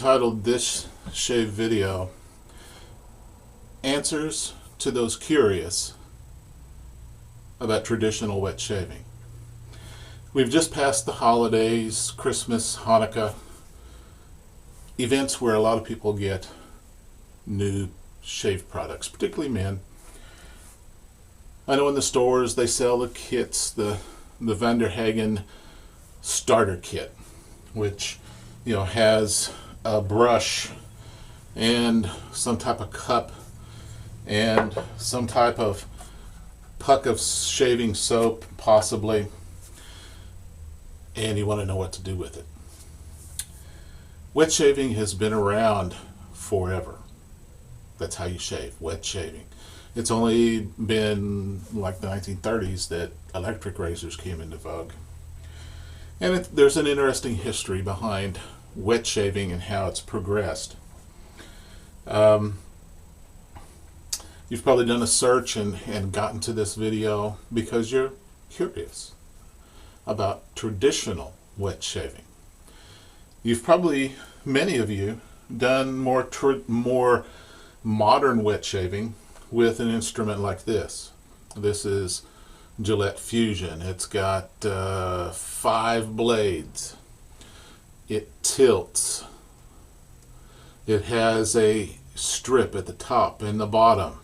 entitled this shave video, Answers to Those Curious About Traditional Wet Shaving. We've just passed the holidays, Christmas, Hanukkah, events where a lot of people get new shave products, particularly men. I know in the stores they sell the kits, the Vanderhagen starter kit, which has a brush and some type of cup and some type of puck of shaving soap, possibly, and you want to know what to do with it. Wet shaving has been around forever. That's how you shave, wet shaving. It's only been like the 1930s that electric razors came into vogue. And there's an interesting history behind wet shaving and how it's progressed. You've probably done a search and gotten to this video because you're curious about traditional wet shaving. You've probably, many of you, done more modern wet shaving with an instrument like this. This is Gillette Fusion. It's got 5 blades. It tilts. It has a strip at the top and the bottom.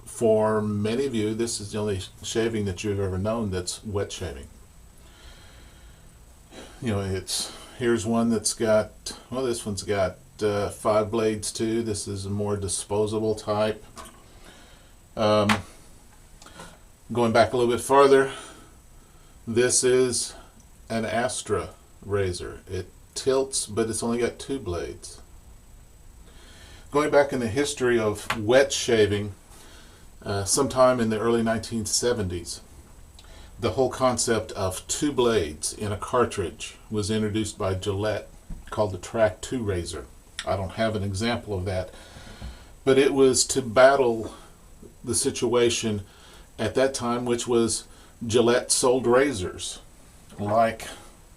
For many of you, this is the only shaving that you've ever known that's wet shaving. Here's one that's got, well, this one's got 5 blades too. This is a more disposable type. Going back a little bit farther, this is an Astra razor. It tilts, but it's only got 2 blades. Going back in the history of wet shaving, sometime in the early 1970s, the whole concept of 2 blades in a cartridge was introduced by Gillette, called the Track 2 razor. I don't have an example of that, but it was to battle the situation at that time, which was Gillette sold razors like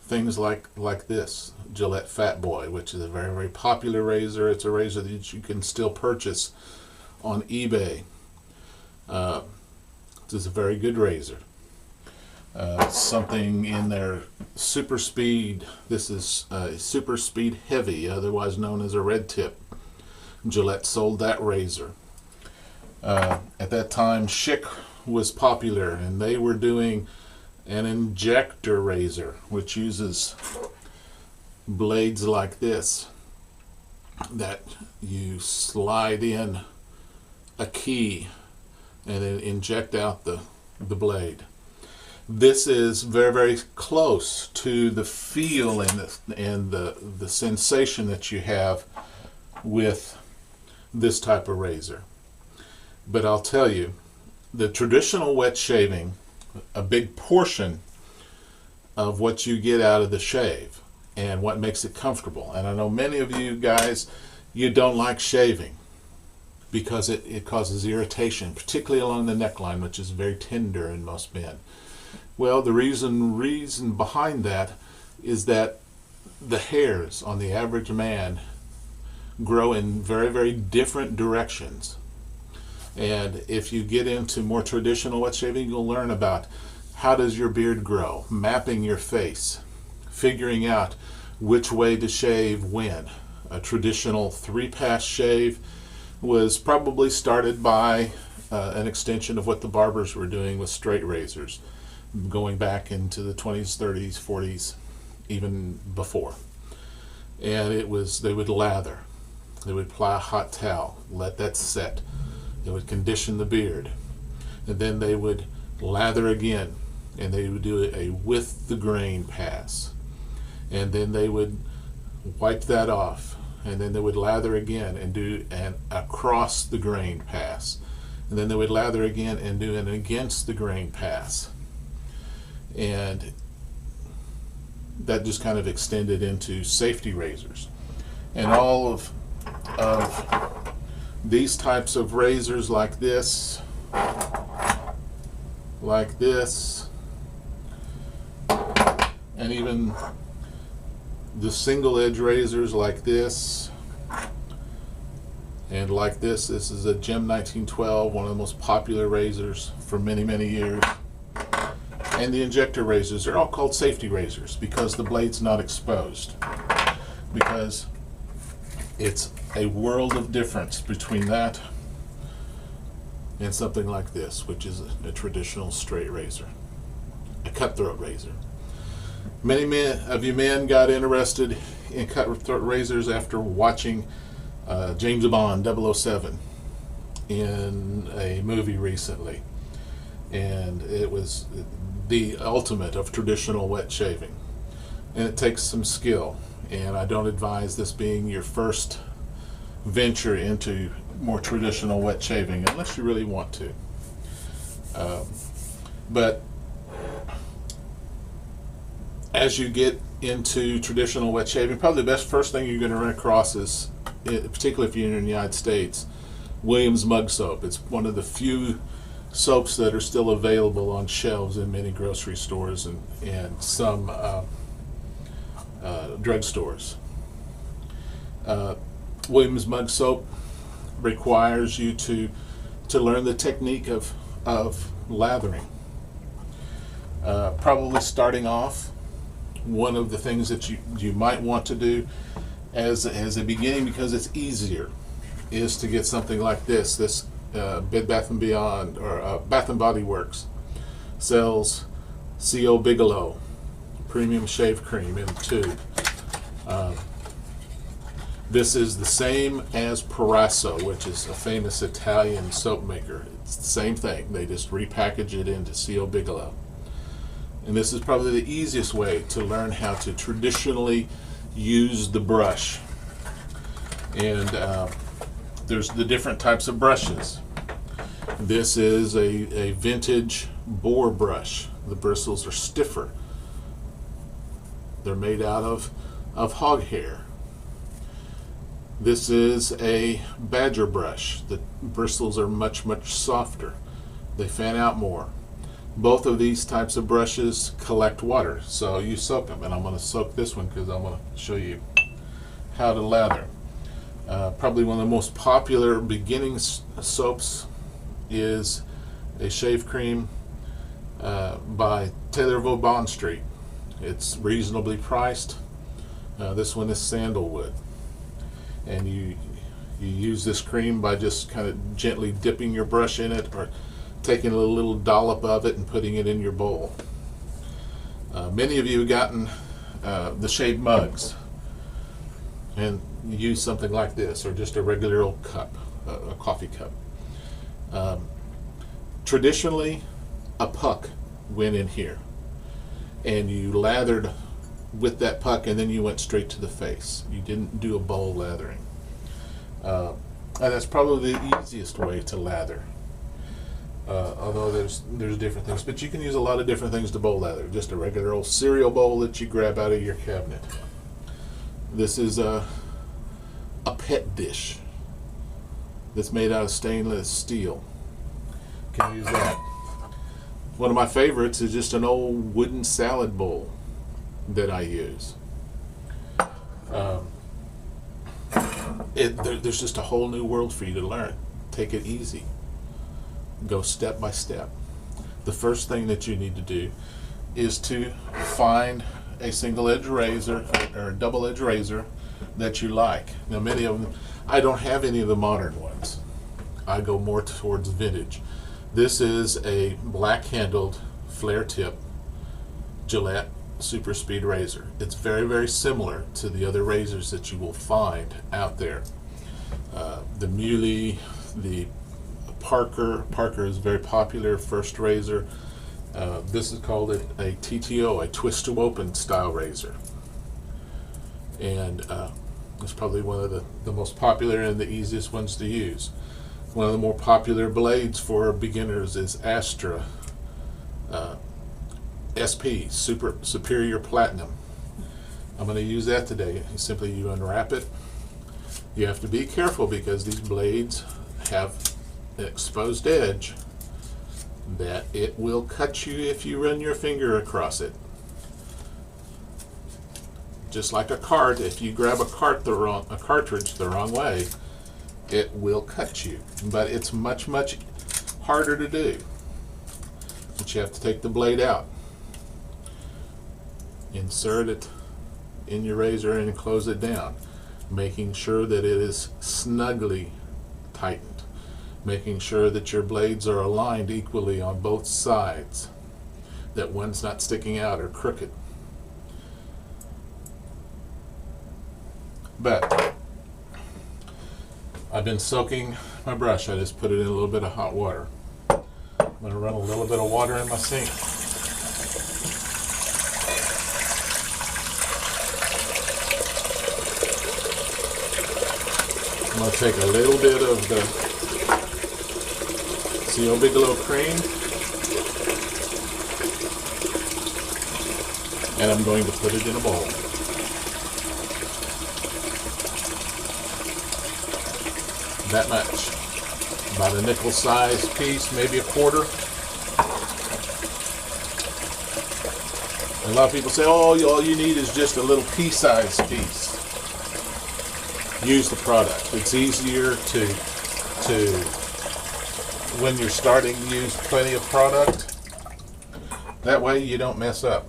things like this Gillette Fat Boy, which is a very, very popular razor. It's a razor that you can still purchase on eBay. It's a very good razor. Something in their Super Speed. This is Super Speed Heavy, otherwise known as a red tip. Gillette sold that razor. At that time, Schick was popular, and they were doing an injector razor, which uses blades like this that you slide in a key and then inject out the blade. This is very, very close to the feel and the sensation that you have with this type of razor. But I'll tell you, the traditional wet shaving, a big portion of what you get out of the shave and what makes it comfortable. And I know many of you guys, you don't like shaving because it causes irritation, particularly along the neckline, which is very tender in most men. Well, the reason behind that is that the hairs on the average man grow in very, very different directions. And if you get into more traditional wet shaving, you'll learn about how does your beard grow, mapping your face, figuring out which way to shave when. A traditional 3-pass shave was probably started by an extension of what the barbers were doing with straight razors, going back into the 20s, 30s, 40s, even before. And it was, they would lather. They would apply a hot towel, let that set. They would condition the beard, and then they would lather again, and they would do a with the grain pass, and then they would wipe that off, and then they would lather again and do an across the grain pass, and then they would lather again and do an against the grain pass, and that just kind of extended into safety razors. And all of these types of razors like this, and even The single edge razors like this and like this is a Gem 1912, one of the most popular razors for many, many years. And the injector razors are all called safety razors because the blade's not exposed. Because it's a world of difference between that and something like this, which is a traditional straight razor, a cutthroat razor. Many of you men got interested in cutthroat razors after watching James Bond 007 in a movie recently. And it was the ultimate of traditional wet shaving. And it takes some skill. And I don't advise this being your first venture into more traditional wet shaving unless you really want to. But as you get into traditional wet shaving, probably the first thing you're going to run across is, particularly if you're in the United States, Williams Mug Soap. It's one of the few soaps that are still available on shelves in many grocery stores and some drugstores. Williams Mug Soap requires you to learn the technique of lathering. Probably starting off, one of the things that you might want to do as a beginning, because it's easier, is to get something like this. This Bed Bath & Beyond or Bath & Body Works sells C.O. Bigelow Premium Shave Cream in a tube. This is the same as Parasso, which is a famous Italian soap maker. It's the same thing. They just repackage it into C.O. Bigelow. And this is probably the easiest way to learn how to traditionally use the brush. And there's the different types of brushes. This is a vintage boar brush. The bristles are stiffer. They're made out of hog hair. This is a badger brush. The bristles are much, much softer. They fan out more. Both of these types of brushes collect water, so you soak them. And I'm going to soak this one because I'm going to show you how to lather. Probably one of the most popular beginning soaps is a shave cream by Taylor Vauban Street. It's reasonably priced. This one is sandalwood. And you use this cream by just kind of gently dipping your brush in it or taking a little dollop of it and putting it in your bowl. Many of you have gotten the shaved mugs and use something like this or just a regular old cup, a coffee cup. Traditionally, a puck went in here and you lathered with that puck and then you went straight to the face. You didn't do a bowl lathering. And that's probably the easiest way to lather. Although there's different things, but you can use a lot of different things to bowl lather. Just a regular old cereal bowl that you grab out of your cabinet. This is a pet dish that's made out of stainless steel. Can use that. One of my favorites is just an old wooden salad bowl that I use. There's just a whole new world for you to learn. Take it easy. Go step by step. The first thing that you need to do is to find a single edge razor or a double edge razor that you like. Now many of them, I don't have any of the modern ones. I go more towards vintage. This is a black handled flare tip Gillette super speed razor. It's very, very similar to the other razors that you will find out there. The Muley, the Parker is very popular first razor. This is called a TTO, a twist to open style razor. And it's probably one of the most popular and the easiest ones to use. One of the more popular blades for beginners is Astra SP, Superior Platinum. I'm going to use that today. Simply you unwrap it. You have to be careful because these blades have an exposed edge that it will cut you if you run your finger across it. Just like a cart, if you grab a cartridge the wrong way, it will cut you. But it's much harder to do. But you have to take the blade out, insert it in your razor, and close it down, making sure that it is snugly tightened, making sure that your blades are aligned equally on both sides, that one's not sticking out or crooked. But I've been soaking my brush. I just put it in a little bit of hot water. I'm going to run a little bit of water in my sink. I'm going to take a little bit of the C.O. Bigelow cream, and I'm going to put it in a bowl. That much. About a nickel-sized piece, maybe a quarter. A lot of people say, oh, all you need is just a little pea-sized piece. Use the product. It's easier to when you're starting to use plenty of product. That way you don't mess up.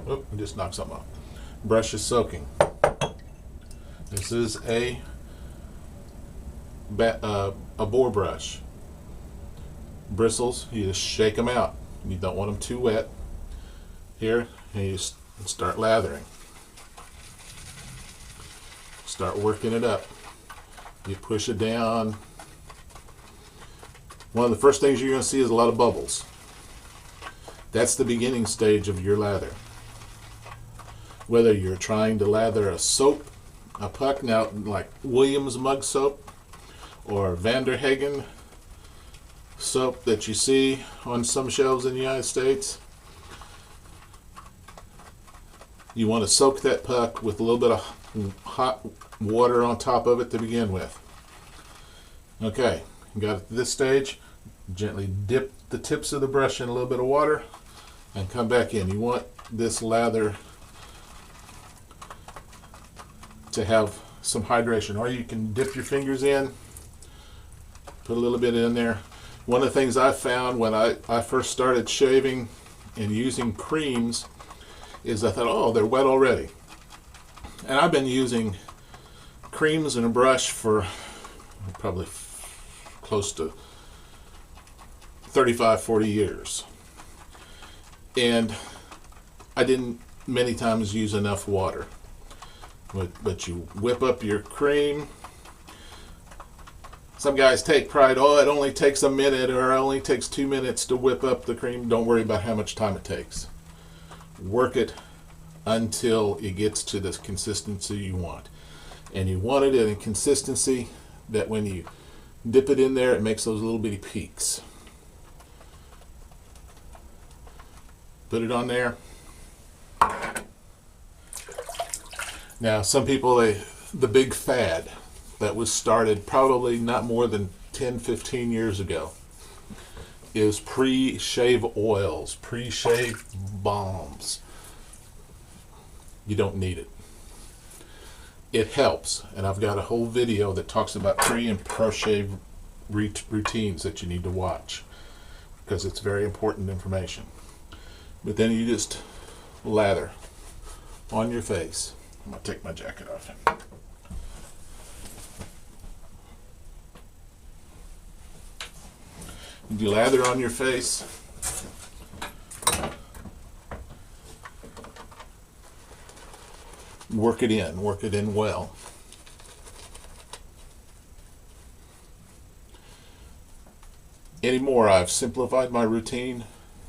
Oop, I just knocked something off. Brush is soaking. This is a boar brush. Bristles, you just shake them out. You don't want them too wet. Here, and you just start lathering. Start working it up. You push it down. One of the first things you're going to see is a lot of bubbles. That's the beginning stage of your lather. Whether you're trying to lather a soap, a puck, now like Williams mug soap or Vanderhagen soap that you see on some shelves in the United States, you want to soak that puck with a little bit of hot water on top of it to begin with. Okay, you got it to this stage. Gently dip the tips of the brush in a little bit of water and come back in. You want this lather to have some hydration, or you can dip your fingers in, put a little bit in there. One of the things I found when I first started shaving and using creams is I thought, oh, they're wet already. And I've been using creams and a brush for probably close to 35, 40 years. And I didn't many times use enough water. But you whip up your cream. Some guys take pride, oh, it only takes a minute or it only takes 2 minutes to whip up the cream. Don't worry about how much time it takes. Work it until it gets to the consistency you want. And you want it in a consistency that when you dip it in there, it makes those little bitty peaks. Put it on there. Now, some people, the big fad that was started probably not more than 10, 15 years ago is pre-shave oils, pre-shave balms. You don't need it. It helps, and I've got a whole video that talks about pre and post-shave routines that you need to watch because it's very important information. But then you just lather on your face. I'm going to take my jacket off. You lather on your face. Work it in well. Anymore, I've simplified my routine,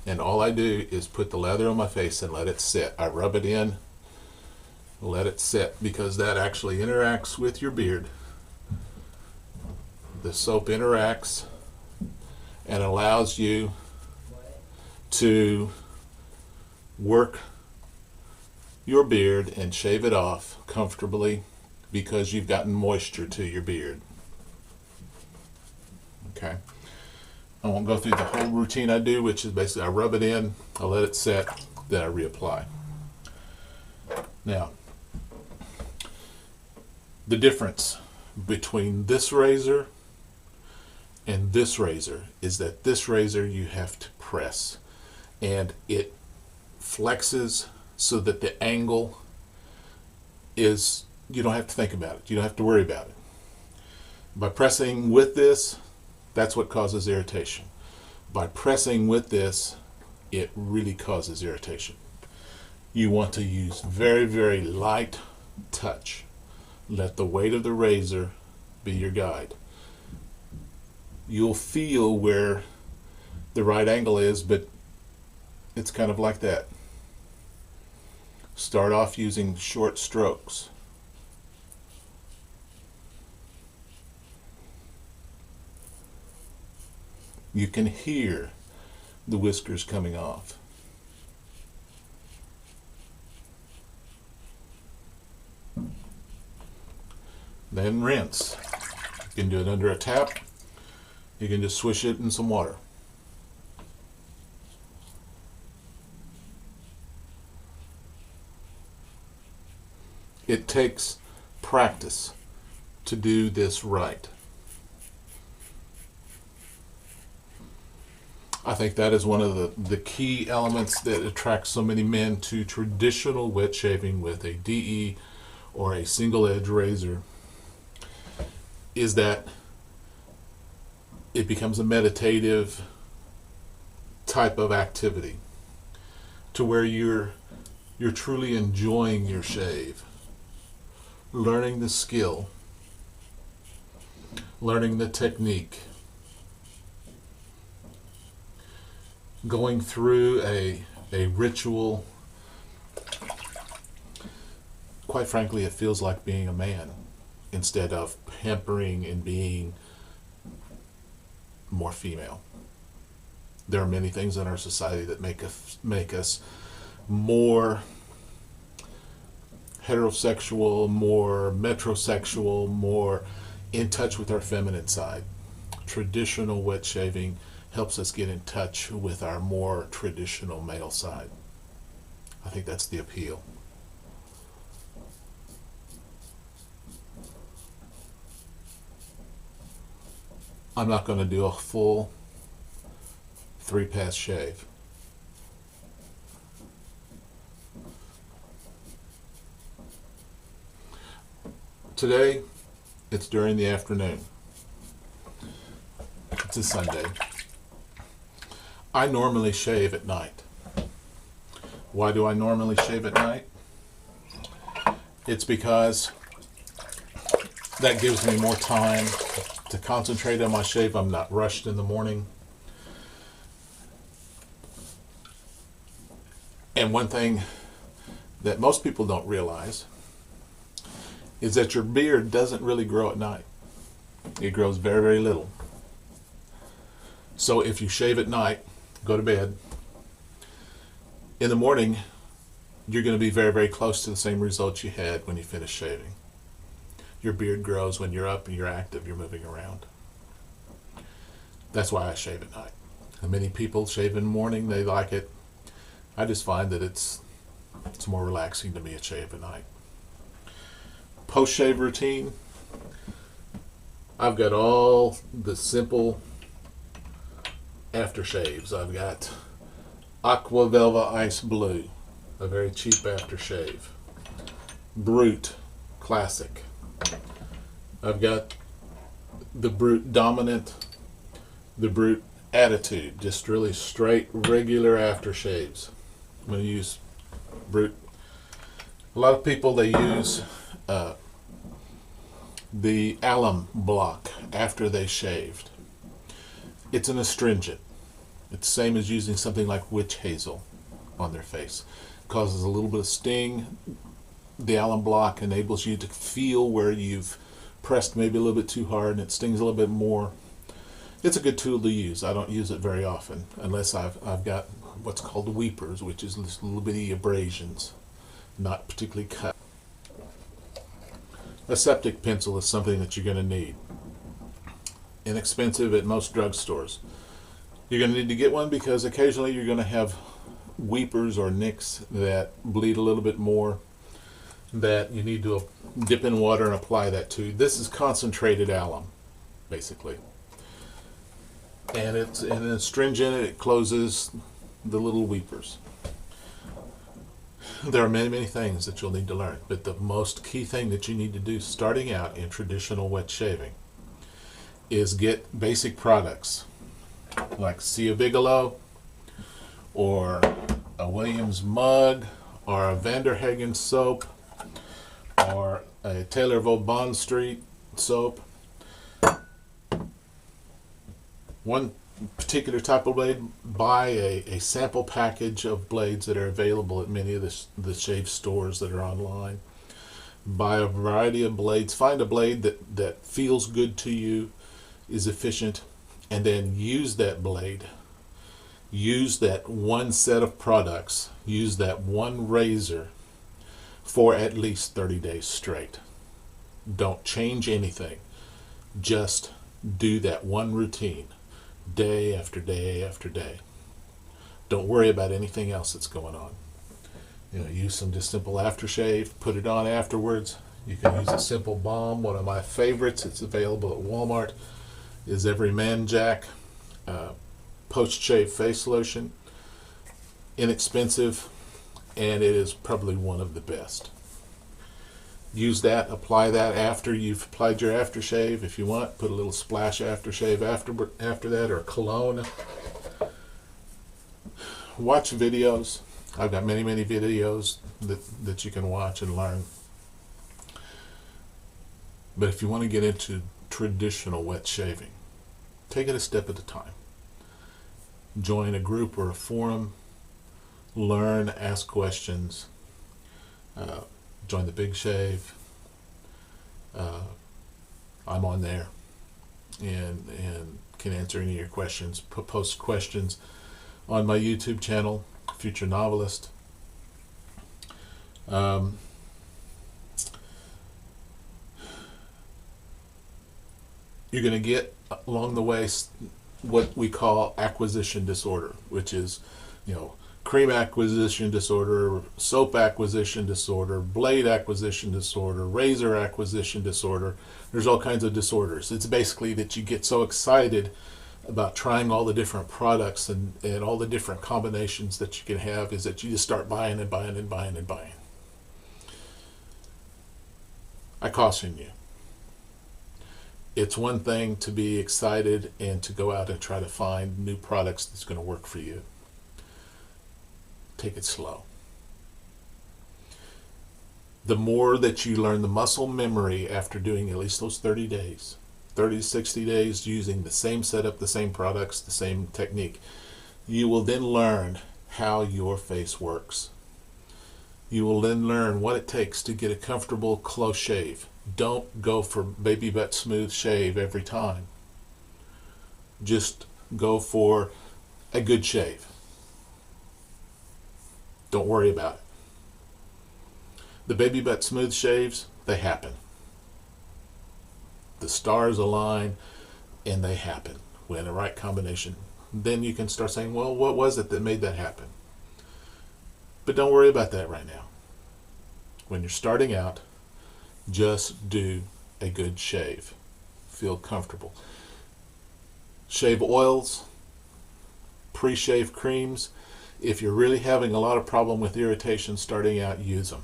and all I do is put the lather on my face and let it sit. I rub it in, let it sit, because that actually interacts with your beard. The soap interacts and allows you to work your beard and shave it off comfortably because you've gotten moisture to your beard. Okay. I won't go through the whole routine I do, which is basically I rub it in, I let it set, that I reapply. Now, the difference between this razor and this razor is that this razor you have to press, and it flexes so that the angle is, you don't have to think about it. You don't have to worry about it. By pressing with this, that's what causes irritation. By pressing with this, it really causes irritation. You want to use very, very light touch. Let the weight of the razor be your guide. You'll feel where the right angle is, but it's kind of like that. Start off using short strokes. You can hear the whiskers coming off. Then rinse. You can do it under a tap. You can just swish it in some water. It takes practice to do this right. I think that is one of the key elements that attracts so many men to traditional wet shaving with a DE or a single edge razor, is that it becomes a meditative type of activity to where you're truly enjoying your shave, learning the skill, learning the technique, going through a ritual. Quite frankly, it feels like being a man instead of pampering and being more female. There are many things in our society that make us more heterosexual, more metrosexual, more in touch with our feminine side. Traditional wet shaving helps us get in touch with our more traditional male side. I think that's the appeal. I'm not going to do a full 3-pass shave. Today, it's during the afternoon. It's a Sunday. I normally shave at night. Why do I normally shave at night? It's because that gives me more time to concentrate on my shave. I'm not rushed in the morning. And one thing that most people don't realize is that your beard doesn't really grow at night. It grows very, very little. So if you shave at night, go to bed, in the morning, you're going to be very, very close to the same results you had when you finish shaving. Your beard grows when you're up and you're active, you're moving around. That's why I shave at night. And many people shave in the morning, they like it. I just find that it's more relaxing to me to shave at night. Post-shave routine, I've got all the simple aftershaves. I've got Aqua Velva Ice Blue, a very cheap aftershave. Brute Classic. I've got the Brute Dominant, the Brute Attitude, just really straight, regular aftershaves. I'm going to use Brute. A lot of people, they use the alum block after they shaved. It's an astringent. It's the same as using something like witch hazel on their face. It causes a little bit of sting. The alum block enables you to feel where you've pressed maybe a little bit too hard and it stings a little bit more. It's a good tool to use. I don't use it very often unless I've got what's called weepers, which is just little bitty abrasions, not particularly cut. A septic pencil is something that you're going to need. Inexpensive at most drugstores. You're going to need to get one because occasionally you're going to have weepers or nicks that bleed a little bit more, that you need to dip in water and apply that to. This is concentrated alum, basically. And it's astringent, it closes the little weepers. There are many, many things that you'll need to learn, but the most key thing that you need to do starting out in traditional wet shaving is get basic products like Sea of Bigelow or a Williams mug or a Vanderhagen soap or a Taylorville Bond Street soap. One particular type of blade, buy a sample package of blades that are available at many of the shave stores that are online. Buy a variety of blades. Find a blade that feels good to you, is efficient, and then use that blade. Use that one set of products. Use that one razor for at least 30 days straight. Don't change anything. Just do that one routine. Day after day after day. Don't worry about anything else that's going on. Use some just simple aftershave, put it on afterwards. You can use a simple balm. One of my favorites, it's available at Walmart, is Everyman Jack post-shave face lotion. Inexpensive, and it is probably one of the best. Use that, apply that after you've applied your aftershave. If you want, put a little splash aftershave after that, or cologne. Watch videos. I've got many, many videos that you can watch and learn. But if you want to get into traditional wet shaving, take it a step at a time. Join a group or a forum. Learn, ask questions. Join the Big Shave. I'm on there and can answer any of your questions. Post questions on my YouTube channel, Future Novelist. You're going to get along the way what we call acquisition disorder, which is, cream acquisition disorder, soap acquisition disorder, blade acquisition disorder, razor acquisition disorder. There's all kinds of disorders. It's basically that you get so excited about trying all the different products and all the different combinations that you can have, is that you just start buying and buying and buying and buying. I caution you. It's one thing to be excited and to go out and try to find new products that's going to work for you. Take it slow. The more that you learn the muscle memory after doing at least those 30 days, 30 to 60 days using the same setup, the same products, the same technique, you will then learn how your face works. You will then learn what it takes to get a comfortable close shave. Don't go for baby butt smooth shave every time. Just go for a good shave. Don't worry about it. The baby butt smooth shaves, they happen. The stars align and they happen when the right combination. Then you can start saying, well, what was it that made that happen? But don't worry about that right now. When you're starting out, just do a good shave. Feel comfortable. Shave oils, pre-shave creams. If you're really having a lot of problem with irritation starting out, use them.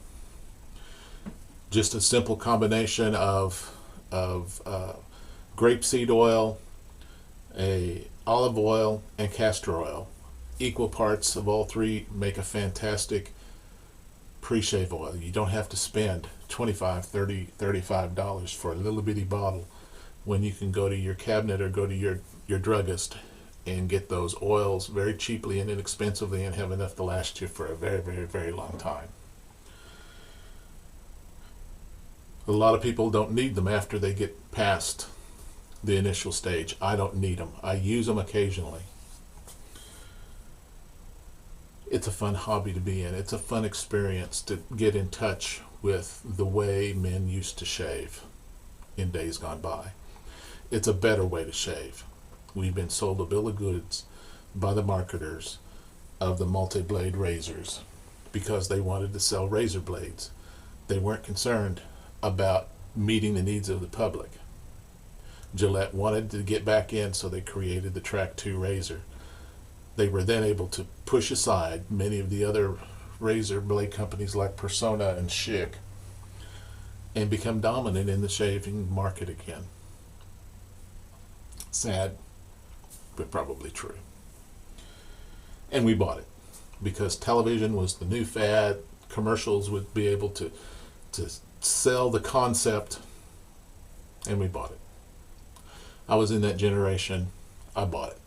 Just a simple combination of grapeseed oil, olive oil, and castor oil. Equal parts of all three make a fantastic pre-shave oil. You don't have to spend $25, $30, $35 for a little bitty bottle when you can go to your cabinet or go to your druggist and get those oils very cheaply and inexpensively and have enough to last you for a very, very, very long time. A lot of people don't need them after they get past the initial stage. I don't need them. I use them occasionally. It's a fun hobby to be in. It's a fun experience to get in touch with the way men used to shave in days gone by. It's a better way to shave. We've been sold a bill of goods by the marketers of the multi-blade razors because they wanted to sell razor blades. They weren't concerned about meeting the needs of the public. Gillette wanted to get back in, so they created the Track 2 razor. They were then able to push aside many of the other razor blade companies like Persona and Schick and become dominant in the shaving market again. Sad, but probably true. And we bought it because television was the new fad. Commercials would be able to sell the concept, and we bought it. I was in that generation. I bought it.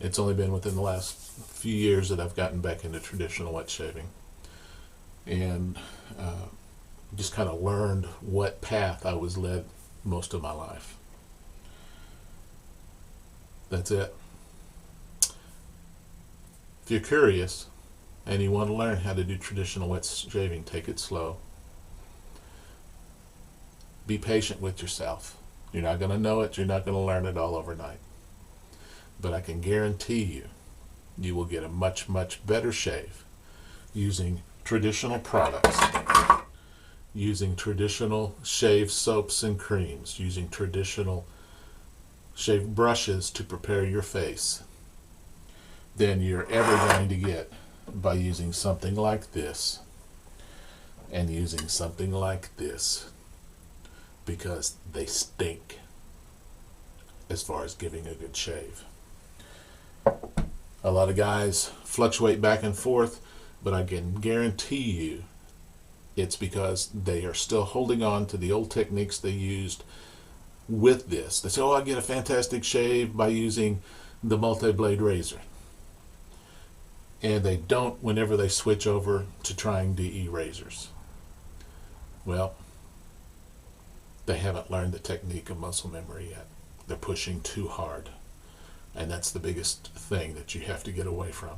It's only been within the last few years that I've gotten back into traditional wet shaving, and just kind of learned what path I was led most of my life. That's it. If you're curious and you want to learn how to do traditional wet shaving, take it slow. Be patient with yourself. You're not going to know it. You're not going to learn it all overnight. But I can guarantee you, you will get a much, much better shave using traditional products, using traditional shave soaps and creams, using traditional shave brushes to prepare your face than you're ever going to get by using something like this and using something like this, because they stink as far as giving a good shave. A lot of guys fluctuate back and forth, but I can guarantee you it's because they are still holding on to the old techniques they used with this. They say, oh, I get a fantastic shave by using the multi-blade razor. And they don't whenever they switch over to trying DE razors. Well, they haven't learned the technique of muscle memory yet. They're pushing too hard. And that's the biggest thing that you have to get away from.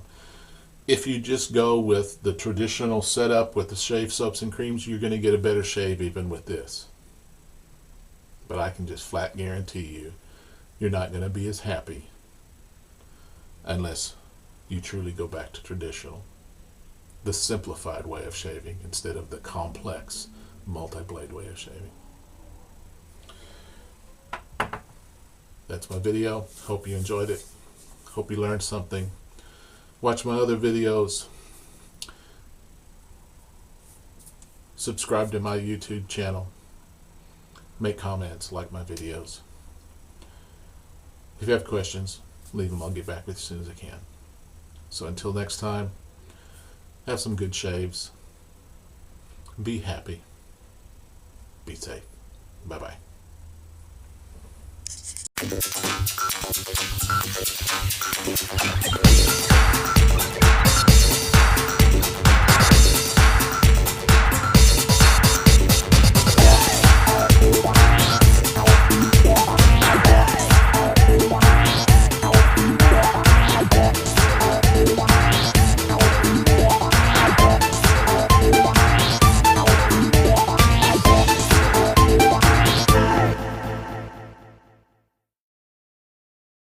If you just go with the traditional setup with the shave soaps and creams, you're going to get a better shave even with this. But I can just flat guarantee you, you're not going to be as happy unless you truly go back to traditional, the simplified way of shaving instead of the complex multi-blade way of shaving. That's my video. Hope you enjoyed it. Hope you learned something. Watch my other videos. Subscribe to my YouTube channel. Make comments, like my videos. If you have questions, leave them. I'll get back with you as soon as I can. So until next time, have some good shaves. Be happy. Be safe. Bye-bye.